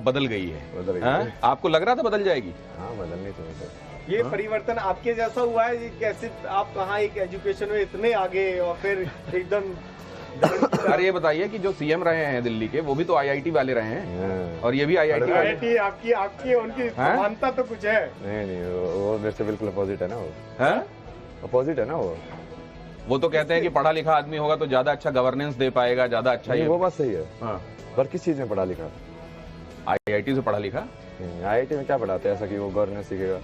बदल गई है। आपको लग रहा था बदल जाएगी? हाँ, बदलनी चाहिए। ये परिवर्तन आपके जैसा हुआ है? कैसे आप कहाँ एक एजुकेशन में इतने आगे और फिर एकदम अरे ये बताइए कि जो सीएम रहे हैं दिल्ली के, वो भी तो आईआईटी वाले रहे हैं और ये भी आईआईटी आईआईटी आपकी उनकी समानता तो कुछ है? नहीं, वो मेरे से बिल्कुल अपोजिट है ना। वो है अपोजिट है ना। वो तो कहते हैं कि पढ़ा लिखा आदमी होगा तो ज्यादा अच्छा गवर्नेंस दे पाएगा, ज्यादा अच्छा। वो बात सही है। हाँ, पर किस चीज में पढ़ा लिखा? आईआईटी से पढ़ा लिखा? आईआईटी में क्या पढ़ाते हैं ऐसा कि वो गवर्नेंस सीखेगा?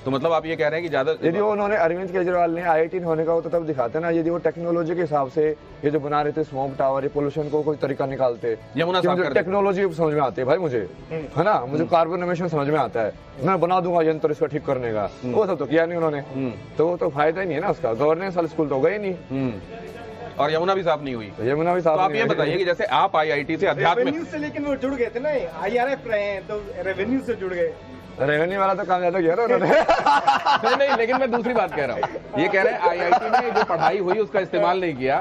तो मतलब आप ये कह रहे हैं कि ज्यादा, यदि वो उन्होंने अरविंद केजरीवाल ने आईआईटी होने का, वो तो तब दिखाते ना यदि वो टेक्नोलॉजी के हिसाब से ये जो बना रहे थे स्मोक टावर, ये पोल्यूशन को कोई तरीका निकालते। टेक्नोलॉजी समझ में आती है भाई मुझे, है ना। मुझे कार्बन एमिशन समझ में आता है, मैं बना दूंगा यंत्र इसका ठीक करने का। वो सब तो किया नहीं उन्होंने, तो वो तो फायदा ही नहीं है ना उसका। गवर्नेंस वाले स्कूल तो गए नहीं और यमुना भी साफ नहीं हुई। यमुना भी साफ। तो आप ये बताइए कि जैसे आप आईआईटी से अध्यात्म से, लेकिन वो जुड़ गए थे ना, आईआरएफ रहे हैं तो रेवेन्यू से जुड़ गए। रेवेन्यू वाला तो काम ज्यादा किया ना उन्होंने। नहीं, लेकिन मैं दूसरी बात कह रहा हूँ। ये कह रहे हैं आईआईटी में जो पढ़ाई हुई उसका इस्तेमाल नहीं किया,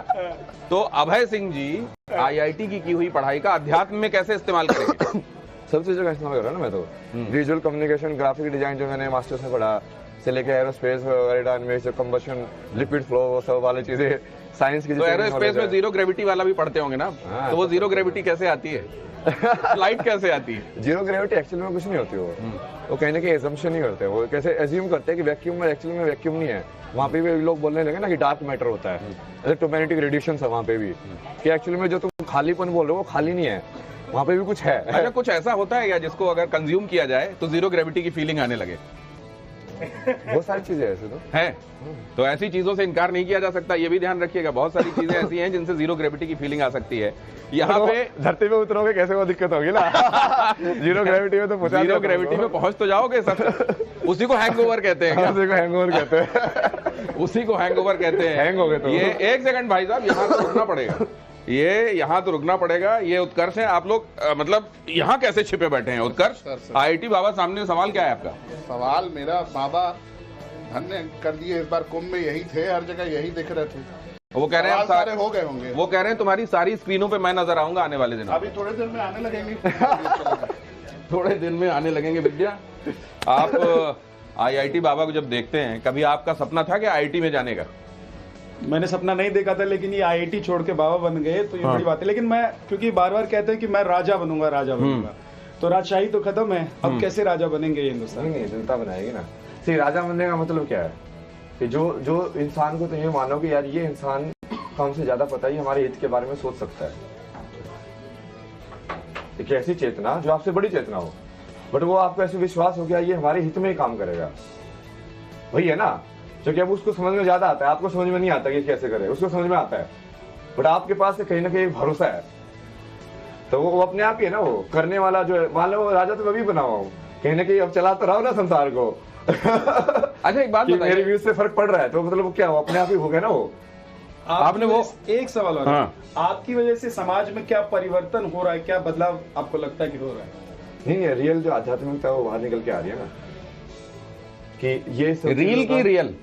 तो अभय सिंह जी आईआईटी की हुई पढ़ाई का अध्यात्म में कैसे इस्तेमाल करेंगे? सब चीजों का इस्तेमाल कर रहा हूँ ना मैं तो। विजुअल कम्युनिकेशन, ग्राफिक डिजाइन जो मैंने मास्टर्स में पढ़ा से लेके एरोस्पेस वगैरह, कंबशन, लिक्विड फ्लो, वो सब वाली चीजें साइंस की। तो एरोस्पेस में जीरो ग्रेविटी वाला भी पढ़ते होंगे ना? तो वो जीरो ग्रेविटी कैसे आती है? लाइट कैसे आती है? जीरो ग्रेविटी एक्चुअली में कुछ नहीं होती। वो कहने के एजम्पशन नहीं करते। वो कैसे एज्यूम करते हैं कि वैक्यूम में, एक्चुअली में वैक्यूम नहीं है। वहाँ पे भी लोग बोलने लगे ना कि डार्क मैटर होता है, इलेक्ट्रोमैग्नेटिक रेडिएशन है वहाँ पे भी, कि एक्चुअली में जो तुम खालीपन बोल रहे हो वो खाली नहीं है, वहाँ पे भी कुछ है। अच्छा, कुछ ऐसा होता है या जिसको अगर कंज्यूम किया जाए तो जीरो ग्रेविटी की फीलिंग आने लगे? बहुत सारी चीजें ऐसे तो है। तो ऐसी चीजों से इनकार नहीं किया जा सकता, ये भी ध्यान रखिएगा। बहुत सारी चीजें ऐसी हैं जिनसे जीरो ग्रेविटी की फीलिंग आ सकती है। यहाँ पे धरती पे उतरोगे कैसे, वो दिक्कत होगी ना। जीरो ग्रेविटी में तो जीरो ग्रेविटी में पहुंच तो जाओगे सब। उसी को हैंगओवर कहते हैं। उसी को हैंगओवर कहते हैं। उसी को हैंगओवर कहते हैं। हैंग हो गए तो ये एक सेकंड भाई साहब, यहाँ तो रुकना पड़ेगा। यहाँ तो रुकना पड़ेगा। ये उत्कर्ष है, आप लोग मतलब यहाँ कैसे छिपे बैठे हैं? उत्कर्ष, आईआईटी बाबा सामने, सवाल क्या है आपका? सवाल मेरा, बाबा धन्य कर दिए, इस बार कुंभ में यही थे, हर जगह यही दिख रहे थे। वो कह रहे हैं सारे हो गए होंगे। वो कह रहे हैं तुम्हारी सारी स्क्रीनों पे मैं नजर आऊंगा आने वाले दिनों। अभी थोड़े दिन में आने लगेंगे। थोड़े दिन में आने लगेंगे। विद्या, आप आईआईटी बाबा को जब देखते हैं, कभी आपका सपना था कि आईआईटी में जाने का? मैंने सपना नहीं देखा था, लेकिन ये आईआईटी छोड़ के बाबा बन गए तो ये बड़ी बात है। लेकिन मैं, क्योंकि बार बार कहते हैं कि मैं राजा बनूंगा, राजा बनूंगा, तो राजशाही तो खत्म है, अब कैसे राजा बनेंगे हिंदुस्तान? नहीं, जनता बनाएगी ना। सी, राजा बनने का मतलब क्या है कि जो इंसान को तो ये मानो कि यार ये इंसान को हमसे ज्यादा पता ही हमारे हित के बारे में सोच सकता है। एक ऐसी चेतना जो आपसे बड़ी चेतना हो, बट वो आपको ऐसे विश्वास हो गया ये हमारे हित में ही काम करेगा, वही है ना। क्योंकि अब उसको समझ में ज्यादा आता है, आपको समझ में नहीं आता कि कैसे करे, उसको समझ में आता है, बट आपके पास कहीं ना कहीं भरोसा है, तो वो अपने आप ही है ना। वो करने वाला जो है, मान लो राजा तो मैं भी बना हुआ हूँ, कहीं ना कहीं अब चला तो रहा हूँ ना संसार को। अच्छा, एक बात बताइए, मेरे व्यूज से फर्क पड़ रहा है, तो मतलब क्या हो, अपने आप ही हो गया ना वो। आपने वो एक सवाल और, आपकी वजह से समाज में क्या परिवर्तन हो रहा है, क्या बदलाव आपको लगता है कि हो रहा है? नहीं, रियल जो आध्यात्मिकता है वो बाहर निकल के आ रही है ना, कि ये रील की रियल,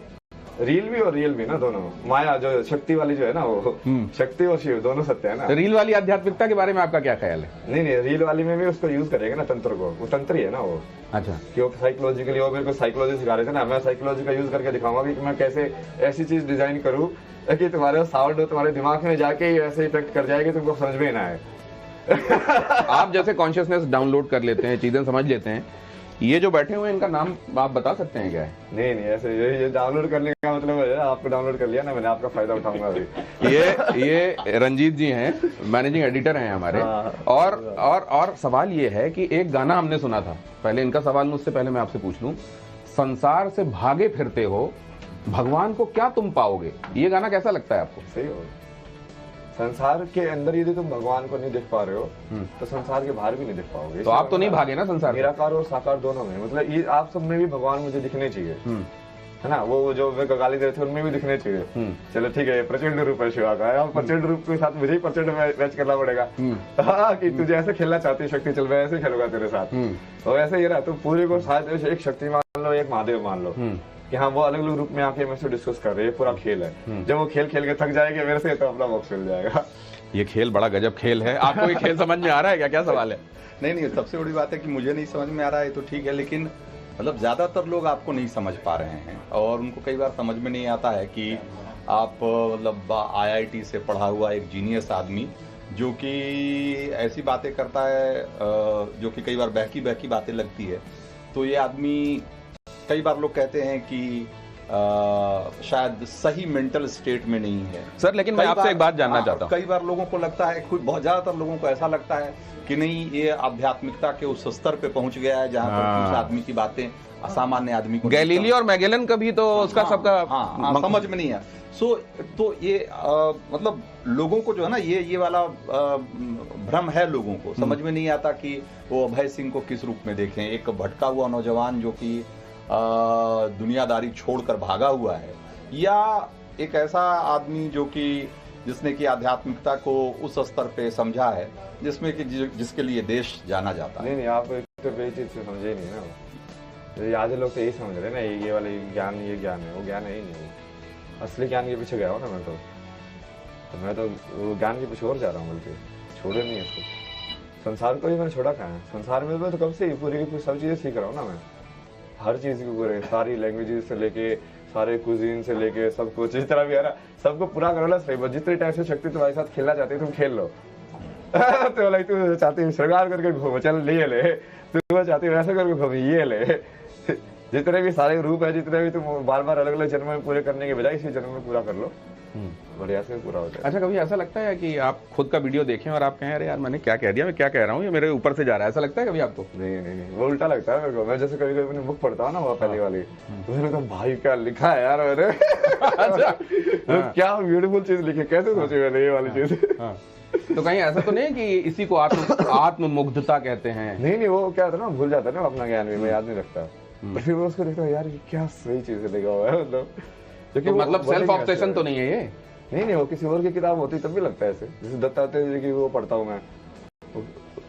रील भी और रियल भी ना, दोनों। माया जो शक्ति वाली जो है ना, वो शक्ति और शिव दोनों सत्य है ना। रील वाली आध्यात्मिकता के बारे में आपका क्या ख्याल है? नहीं, रील वाली में भी उसको यूज करेगा ना, तंत्र को, वो तंत्र ही है ना वो। अच्छा, कि वो साइकोलॉजिकली, वो मेरे को साइकोलॉजी सिखा रहे थे ना, मैं साइकोलॉजी का यूज करके दिखाऊंगा कि मैं कैसे ऐसी चीज डिजाइन करूँ कि तुम्हारे साउंड तुम्हारे दिमाग में जाके ऐसे इफेक्ट कर जाएगी, तुमको समझ में ना आए। आप जैसे कॉन्शियसनेस डाउनलोड कर लेते हैं, चीजें समझ लेते हैं, ये जो बैठे हुए हैं इनका नाम आप बता सकते हैं क्या है? नहीं, ऐसे ये डाउनलोड करने का मतलब है, आपको डाउनलोड कर लिया ना मैंने, आपका फायदा उठाऊंगा अभी। ये रंजीत जी हैं, मैनेजिंग एडिटर हैं हमारे। और सवाल ये है कि एक गाना हमने सुना था, पहले इनका सवाल मुझसे पहले मैं आपसे पूछ लूं, संसार से भागे फिरते हो, भगवान को क्या तुम पाओगे, ये गाना कैसा लगता है आपको? सही हो, संसार के अंदर यदि तुम भगवान को नहीं देख पा रहे हो तो संसार के बाहर भी नहीं देख पाओगे। तो आप तो नहीं भागे ना संसार, निराकार और साकार दोनों में, मतलब ये आप सब में भी भगवान मुझे दिखने चाहिए, है ना। वो जो वे गाली दे रहे थे उनमें भी दिखने चाहिए। चलो ठीक है, प्रचंड रूप है शिवा का, प्रचंड रूप के साथ मुझे ही प्रचंड मैच करना पड़ेगा। हाँ, कि तुझे ऐसे खेलना चाहती है शक्ति, चल मैं ऐसे खेलूंगा तेरे साथ। और ऐसे ही रहा तो पूरे को साथ एक शक्ति मान लो, एक महादेव मान लो, कि हाँ वो अलग अलग रूप में आके मेरे से डिस्कस कर रहे हैं, पूरा खेल है। जब वो खेल खेल के थक जाएंगे मेरे से तो अपना बॉक्स मिल जाएगा। ये खेल बड़ा गजब खेल है। आपको ये खेल समझ में आ रहा है क्या? क्या सवाल है? नहीं, सबसे बड़ी बात है कि मुझे नहीं समझ में आ रहा है तो ठीक है, लेकिन मतलब ज़्यादातर लोग आपको नहीं समझ पा रहे हैं और उनको कई बार समझ में नहीं आता है कि आप मतलब IIT से पढ़ा हुआ एक जीनियस आदमी जो कि ऐसी बातें करता है जो कि कई बार बहकी बातें लगती है, तो ये आदमी कई बार लोग कहते हैं कि शायद सही मेंटल स्टेट में नहीं है। सर लेकिन मैं आपसे एक बात जानना चाहता हूँ। कई बार लोगों को लगता है, बहुत ज़्यादातर लोगों को ऐसा लगता है कि नहीं, ये आध्यात्मिकता के उस स्तर पे पहुंच गया है जहाँ पर कुछ आदमी की बातें असामान्य आदमी को, गैलीलियो और मैगेलन का भी तो उसका सबका समझ में नहीं है। तो ये मतलब लोगों को जो है ना, ये वाला भ्रम है, लोगों को समझ में नहीं आता कि वो अभय सिंह को किस रूप में देखें, एक भटका हुआ नौजवान जो कि दुनियादारी छोड़कर भागा हुआ है, या एक ऐसा आदमी जो कि जिसने कि आध्यात्मिकता को उस स्तर पे समझा है जिसमें कि जिसके लिए देश जाना जाता है। नहीं, आप तो वही चीज से समझे नहीं ना। आज लोग तो यही समझ रहे ना, ये वाले ज्ञान, ये ज्ञान है, वो ज्ञान है ही नहीं। असली ज्ञान के पीछे गया हूँ ना मैं तो वो ज्ञान के पीछे और जा रहा हूँ, बल्कि छोड़े नहीं इसको। संसार को ही मैंने छोड़ा कहाँ है? संसार में मैं तो कब से पूरी की पूरी सब चीज़ें सीख रहा हूँ ना मैं, हर चीज़ की पूरे, सारी लैंग्वेजेस से लेके सारे कुजीन से लेके सब कुछ, जिस तरह भी है ना सबको पूरा करो ना सही। बस जितने टाइम से शक्ति तुम्हारे साथ खेलना चाहती है तुम खेल लो। तो लाइक तू चाहती है श्रृंगार करके घूमो, चल लिए ले, तू चाहती है वैसे करके घूम, ये ले। जितने भी सारे रूप है, जितने भी तुम बार बार अलग अलग जन्म में पूरे करने के बजाय इसी जन्म में पूरा कर लो, बढ़िया से पूरा होता है। अच्छा, कभी ऐसा लगता है कि आप खुद का वीडियो देखें और आप कहें अरे यार मैंने क्या कह दिया, मैं क्या कह रहा हूँ, ये मेरे ऊपर से जा रहा है, ऐसा लगता है कभी आपको? नहीं, वो उल्टा लगता है मेरे को। मैं जैसे कभी कभी अपनी बुक पढ़ता हूँ ना, वो पहली वाली, तो मुझे लगता है भाई क्या लिखा है यार मैंने। क्या ब्यूटीफुल चीज लिखी, कैसे सोची मैंने ये वाली चीज। तो कहीं ऐसा तो नहीं कि इसी को आत्ममुग्धता कहते हैं? नहीं, वो क्या था ना, भूल जाता है ना अपना ज्ञान भी, मैं याद नहीं रखता। और फिर वो उसको देखता है यार ये क्या सही चीज लिखा हुआ है, मतलब सेल्फ ऑब्सेशन तो नहीं है ये? नहीं, वो किसी और की किताब होती तब भी लगता है ऐसे। जैसे दत्तात्रेय जी की वो पढ़ता हूँ मैं,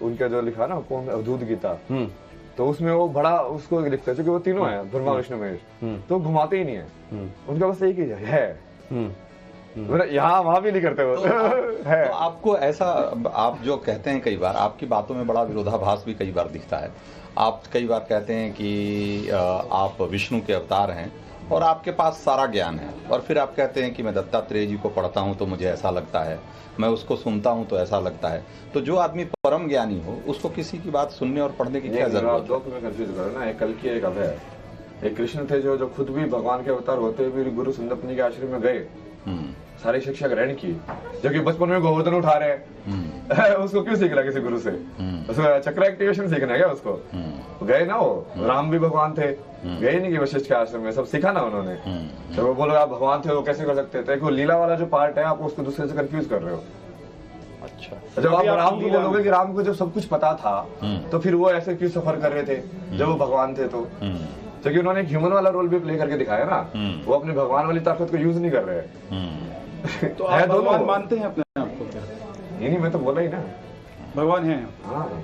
उनका जो लिखा ना कौन, अवधूत गीता, तो उसमें वो बड़ा उसको लिखता है, क्योंकि वो तीनों है ब्रह्मा विष्णु महेश, तो घुमाते ही नहीं है, उनका बस एक ही है। यहाँ वहां भी नहीं करते वो। है तो आपको ऐसा, आप जो कहते हैं कई बार आपकी बातों में बड़ा विरोधाभास भी कई बार दिखता है। आप कई बार कहते हैं कि आप विष्णु के अवतार हैं और आपके पास सारा ज्ञान है, और फिर आप कहते हैं कि मैं दत्तात्रेय जी को पढ़ता हूं तो मुझे ऐसा लगता है, मैं उसको सुनता हूं तो ऐसा लगता है। तो जो आदमी परम ज्ञानी हो उसको किसी की बात सुनने और पढ़ने की क्या जरूरत है? दो को मैं कंफ्यूज करो ना, एक कल्कि एक अभय है। एक कृष्ण थे जो खुद भी भगवान के अवतार होते हुए भी गुरु संदपनी के आश्रम में गए, सारी शिक्षा ग्रहण की, जो कि बचपन में गोवर्धन उठा रहे हैं। उसको क्यों सीखना किसी गुरु से? उसको चक्र एक्टिवेशन सीखना है क्या उसको? गए ना, वो राम भी भगवान थे, गए नहीं कि वशिष्ठ के आश्रम में, सब सीखा ना उन्होंने। तो वो बोलो आप भगवान थे, वो कैसे कर सकते थे? वो लीला वाला जो पार्ट है आप उसको दूसरे से कंफ्यूज कर रहे हो। अच्छा, जब आप राम को बोलोगे कि राम को जब सब कुछ पता था तो फिर वो ऐसे क्यों सफर कर रहे थे जब वो भगवान थे? तो क्योंकि उन्होंने एक ह्यूमन वाला रोल भी प्ले करके दिखाया ना, वो अपने भगवान वाली ताकत को यूज नहीं कर रहे। तो आप भगवान मानते हैं अपने आप को क्या? नहीं, मैं तो बोला ही ना, भगवान है। हाँ।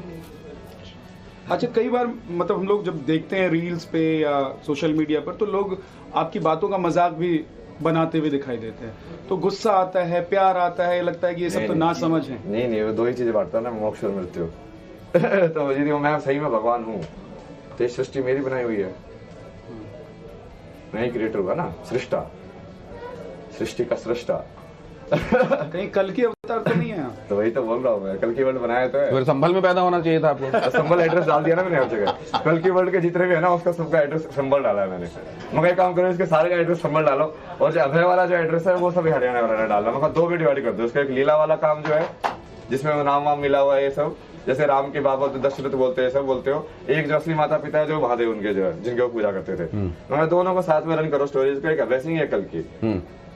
अच्छा, कई बार मतलब हम लोग जब देखते हैं रील्स पे या सोशल मीडिया पर, तो लोग आपकी बातों का मजाक भी बनाते हुए दिखाई देते हैं, तो गुस्सा आता है, प्यार आता है, लगता है कि ये सब तो ना समझ है। नहीं, वो दो ही चीजें बांटता है ना, मोक्ष और मृत्यु। तो यदि मैं सही में भगवान हूँ तो ये सृष्टि मेरी बनाई हुई है, मैं ही क्रिएटर हुआ ना, सृष्टा, सृष्टि का सृष्टा। कहीं कल की अवतार तो नहीं है? तो वही तो बोल रहा हूँ मैं, कल की वर्ल्ड बनाया तो है। फिर संभल में पैदा होना चाहिए था आपको। संभल एड्रेस डाल दिया ना मैंने हर जगह। कल की वर्ल्ड के जितने भी है ना उसका सबका एड्रेस संभल डाला है मैंने। मगर एक काम करो, इसके सारे का एड्रेस संभल डालो, और जो अभय वाला जो एड्रेस है वो सब हरियाणा वाला डालना। मगर दो भी डिवाइड कर दो। उसका एक लीला वाला काम जो है जिसमें नाम वाम मिला हुआ है, ये सब जैसे राम के बाबा दशरथ बोलते हैं, सब बोलते हो। एक जो असली माता पिता है जो महादेव उनके जो है, जिनके वो पूजा करते थे, मगर दोनों को साथ में रन करो स्टोरीज को, एक अभय सिंह है कल की।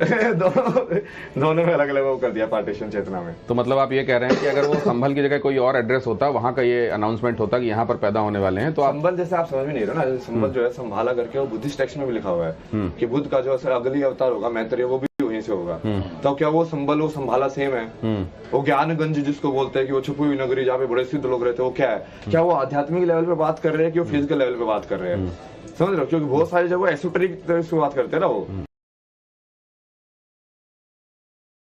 दोनों में अलग अलग वो कर दिया पार्टीशन चेतना में। तो मतलब आप ये कह रहे हैं कि अगर वो संभल की जगह कोई और एड्रेस होता, वहाँ का ये अनाउंसमेंट होता कि यहाँ पर पैदा होने वाले हैं, तो आप संभल जैसे आप समझ में नहीं रहे ना, संभल जो है संभाला करके वो बुद्धिस्ट टेक्स्ट में भी लिखा हुआ है कि बुद्ध का जो अगली अवतार होगा मैत्रेय, वो भी वहीं से होगा। तो क्या वो संभल वो संभाला सेम है? वो ज्ञानगंज जिसको बोलते हैं कि वो छुपी हुई नगरी जहाँ पे बड़े सिद्ध लोग रहते हैं, वो क्या है? क्या वो आध्यात्मिक लेवल पे बात कर रहे हैं कि वो फिजिकल लेवल पे बात कर रहे हैं? समझ रहे हो? क्योंकि बहुत सारे जब वो एसोटेरिक से बात करते हैं ना, वो